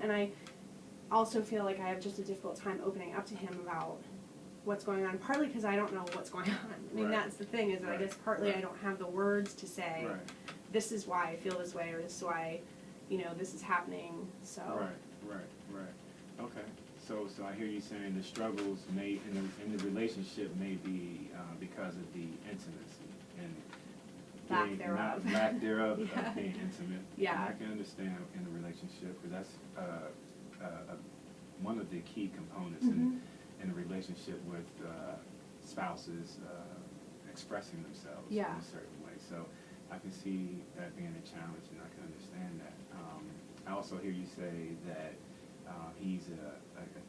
And I also feel like I have just a difficult time opening up to him about what's going on, partly because I don't know what's going on. I mean, that's the thing, is that I guess partly I don't have the words to say, this is why I feel this way, or this is why, this is happening, so. Right. Okay. So I hear you saying the struggles may in the relationship may be because of the intimacy and lack thereof. Lack thereof of being intimate. Yeah. And I can understand in a relationship, because that's one of the key components in a relationship with spouses expressing themselves in a certain way. So I can see that being a challenge, and I can understand that. I also hear you say that he's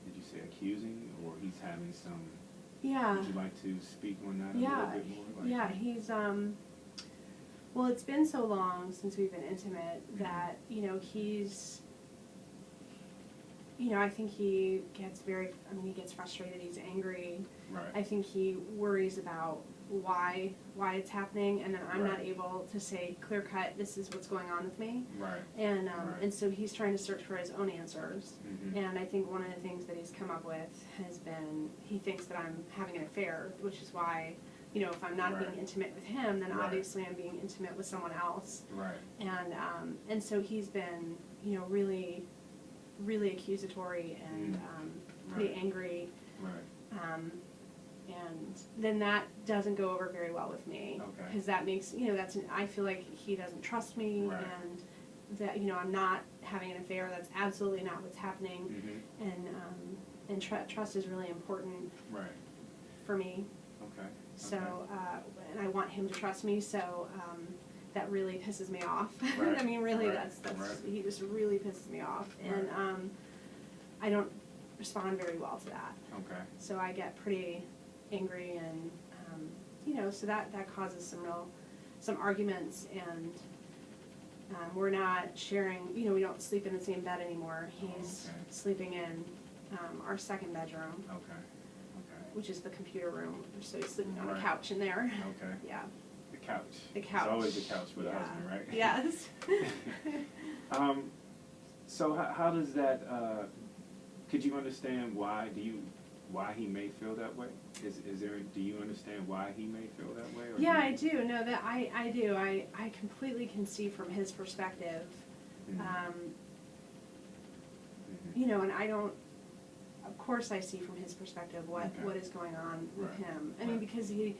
did you say accusing, or he's having some? Yeah. Would you like to speak on that a little bit more? He's well, it's been so long since we've been intimate that he's. I think he gets he gets frustrated, he's angry. Right. I think he worries about why it's happening, and then I'm not able to say clear cut, this is what's going on with me. Right. And so he's trying to search for his own answers. And I think one of the things that he's come up with has been, he thinks that I'm having an affair, which is why, if I'm not being intimate with him, then obviously I'm being intimate with someone else. Right. And so he's been, really accusatory and pretty angry. Right. And then that doesn't go over very well with me, because that makes, I feel like he doesn't trust me, and that, I'm not having an affair. That's absolutely not what's happening. And trust is really important for me. Okay. So, and I want him to trust me, so that really pisses me off. I mean, really, that's he just really pisses me off, and I don't respond very well to that. Okay. So I get pretty angry, and so that causes some arguments, and we're not sharing. We don't sleep in the same bed anymore. He's sleeping in our second bedroom. Okay. Which is the computer room. So he's sleeping on a couch in there. Okay. Yeah. The couch. The couch. It's always the couch for the husband, right? Yes. So how does that? Could you understand why he may feel that way? Do you understand why he may feel that way? Or I do. No, that I do. I completely can see from his perspective. And I don't. Of course, I see from his perspective what is going on with him. I mean, because he,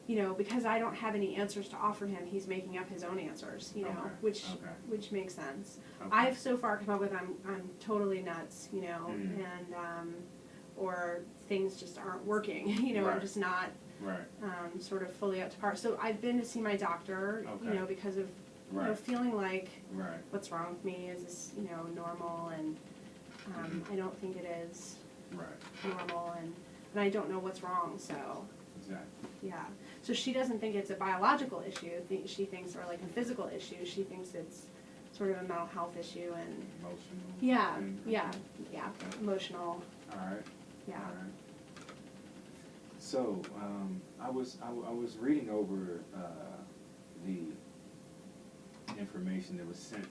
because I don't have any answers to offer him, he's making up his own answers. Which makes sense. I've so far come up with I'm totally nuts, and or things just aren't working. I'm just not sort of fully up to par. So I've been to see my doctor, because of feeling like what's wrong with me, is this normal, and I don't think it is normal, and I don't know what's wrong, so. Yeah. So she doesn't think it's a biological issue. She thinks, or like a physical issue. She thinks it's sort of a mental health issue, and emotional. Emotional. All right. Yeah. All right. So I was reading over the information that was sent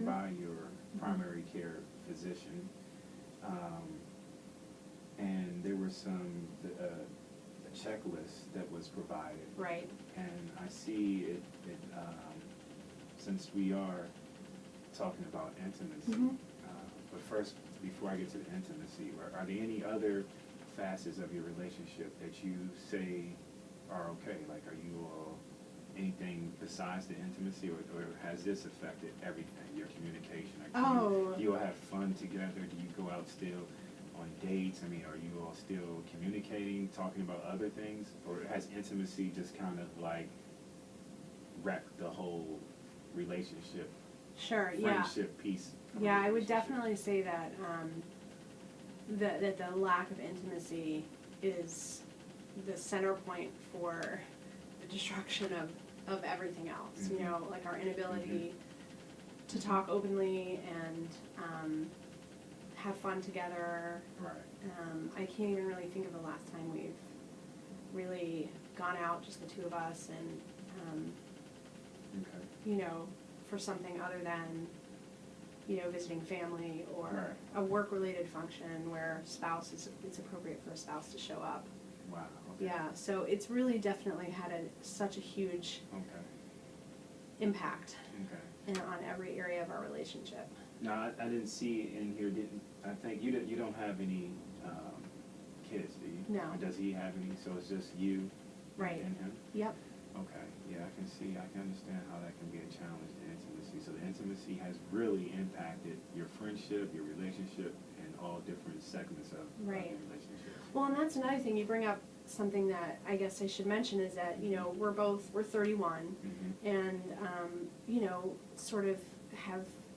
by your primary care physician, and there were some a checklist that was provided. Right. And I see it since we are talking about intimacy. But first, before I get to the intimacy, are there any other facets of your relationship that you say are okay? Like, are you all anything besides the intimacy, or has this affected everything, your communication? Like, do you all have fun together? Do you go out still on dates? I mean, are you all still communicating, talking about other things? Or has intimacy just kind of like wrecked the whole relationship? Friendship piece? Yeah, I would definitely say that that the lack of intimacy is the center point for the destruction of everything else. Like our inability to talk openly and have fun together. Right. I can't even really think of the last time we've really gone out, just the two of us, and for something other than visiting family, or Right. a work-related function where it's appropriate for a spouse to show up. Wow. Okay. Yeah, so it's really definitely had such a huge Okay. impact Okay. on every area of our relationship. Now, I didn't see in here, I think you don't have any kids, do you? No. Or does he have any? So it's just you Right. and him? Yep. Okay. Yeah, I can understand how that can be a challenge to intimacy. So the intimacy has really impacted your friendship, your relationship, and all different segments of Right. your relationship. Well, and that's another thing. You bring up something that I guess I should mention is that, we're 31, Mm-hmm. and, sort of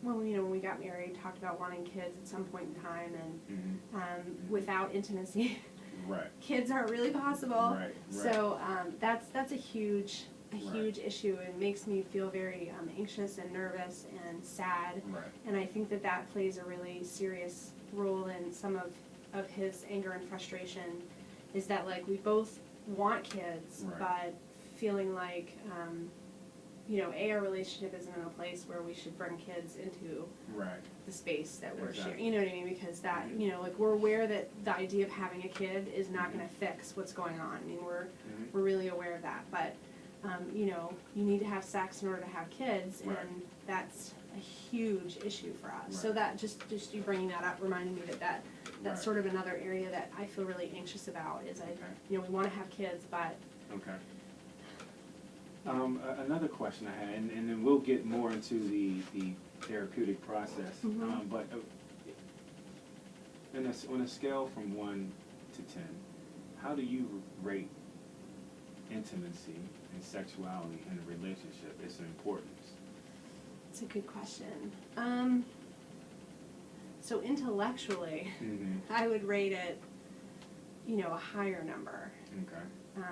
when we got married, talked about wanting kids at some point in time, and Mm-hmm. without intimacy, Right. kids aren't really possible. Right. So that's a huge Right. issue, and makes me feel very anxious and nervous and sad. Right. And I think that plays a really serious role in some of his anger and frustration, is that like we both want kids, Right. but feeling like our relationship isn't in a place where we should bring kids into Right. the space that we're Exactly. sharing. You know what I mean? Because that, like we're aware that the idea of having a kid is not going to fix what's going on. I mean, we're really aware of that. But, you need to have sex in order to have kids, Right. and that's a huge issue for us. So Right. that, just you bringing that up reminded me that's Right. sort of another area that I feel really anxious about, is Okay. we want to have kids, but Okay. Another question I had, and then we'll get more into the therapeutic process. Mhm. But on a scale from 1 to 10, how do you rate intimacy and sexuality in a relationship, its importance? it's a good question. So intellectually, Mm-hmm. I would rate it, a higher number. Okay.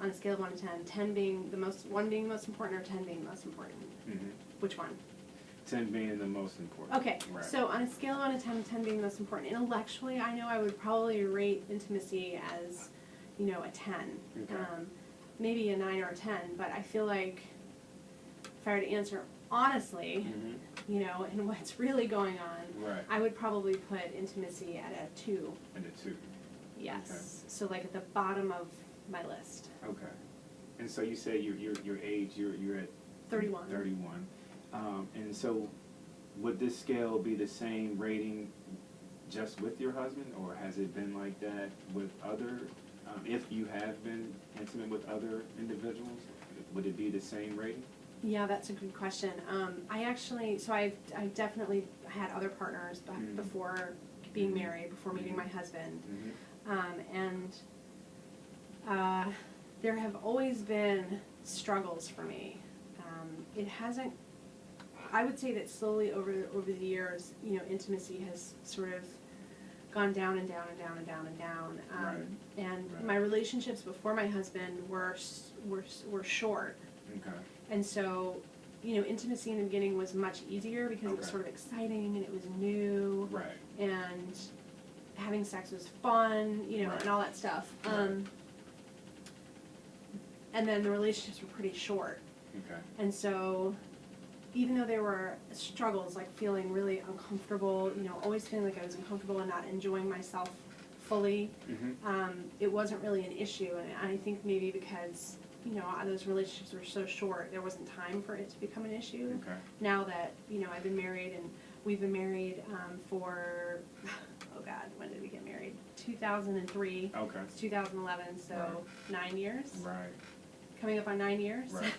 On a scale of 1 to 10, 1 being the most important, or 10 being the most important? Mm-hmm. Which one? 10 being the most important. Okay, Right. so on a scale of 1 to 10, 10 being the most important, intellectually, I know I would probably rate intimacy as, a 10. Okay. Maybe a 9 or a 10, but I feel like if I were to answer honestly, Mm-hmm. and what's really going on, Right. I would probably put intimacy at a 2. And a 2. Yes. Okay. So like at the bottom of my list. Okay. And so you say your age, you're at 31. 31. And so would this scale be the same rating just with your husband, or has it been like that with other, if you have been intimate with other individuals, would it be the same rating? Yeah, that's a good question. I've definitely had other partners Mhm. before being Mhm. married, before meeting my husband. Mm-hmm. And there have always been struggles for me. It hasn't, I would say that slowly over the years, intimacy has sort of gone down and down and down and down and down. Right. And Right. my relationships before my husband were short. Okay. And so, intimacy in the beginning was much easier because it was Okay. sort of exciting and it was new. Right. And having sex was fun, Right. and all that stuff. Right. And then the relationships were pretty short. Okay. And so, even though there were struggles, like feeling really uncomfortable, always feeling like I was uncomfortable and not enjoying myself fully, Mm-hmm. it wasn't really an issue. And I think maybe because, those relationships were so short, there wasn't time for it to become an issue. Okay. Now that, I've been married, and we've been married for, oh God, when did we get married? 2003. Okay. It's 2011, so Right. 9 years. Right. Coming up on 9 years. Right.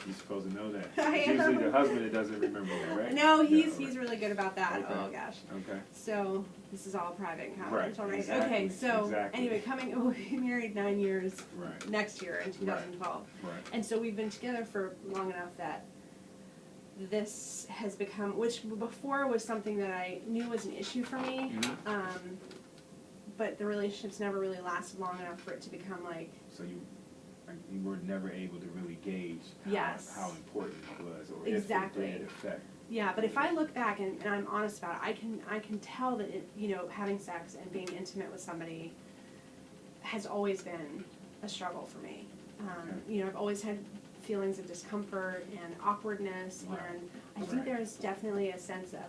You're supposed to know that. I It's am. usually the husband that doesn't remember that, right? No, he's Yeah, he's really good about that. Okay. Oh gosh. Okay. So this is all private and confidential, right? exactly, Okay. So exactly. anyway, we'll be married 9 years Right. next year in 2012, Right. and so we've been together for long enough that this has become, which before was something that I knew was an issue for me, Mhm. but the relationships never really lasted long enough for it to become like. So you were never able to really gauge Yes. how important it was, or Exactly. if it did affect. Yeah, but if I look back and I'm honest about it, I can tell that having sex and being intimate with somebody has always been a struggle for me. Okay. I've always had feelings of discomfort and awkwardness, Right. and I think Right. there's definitely a sense of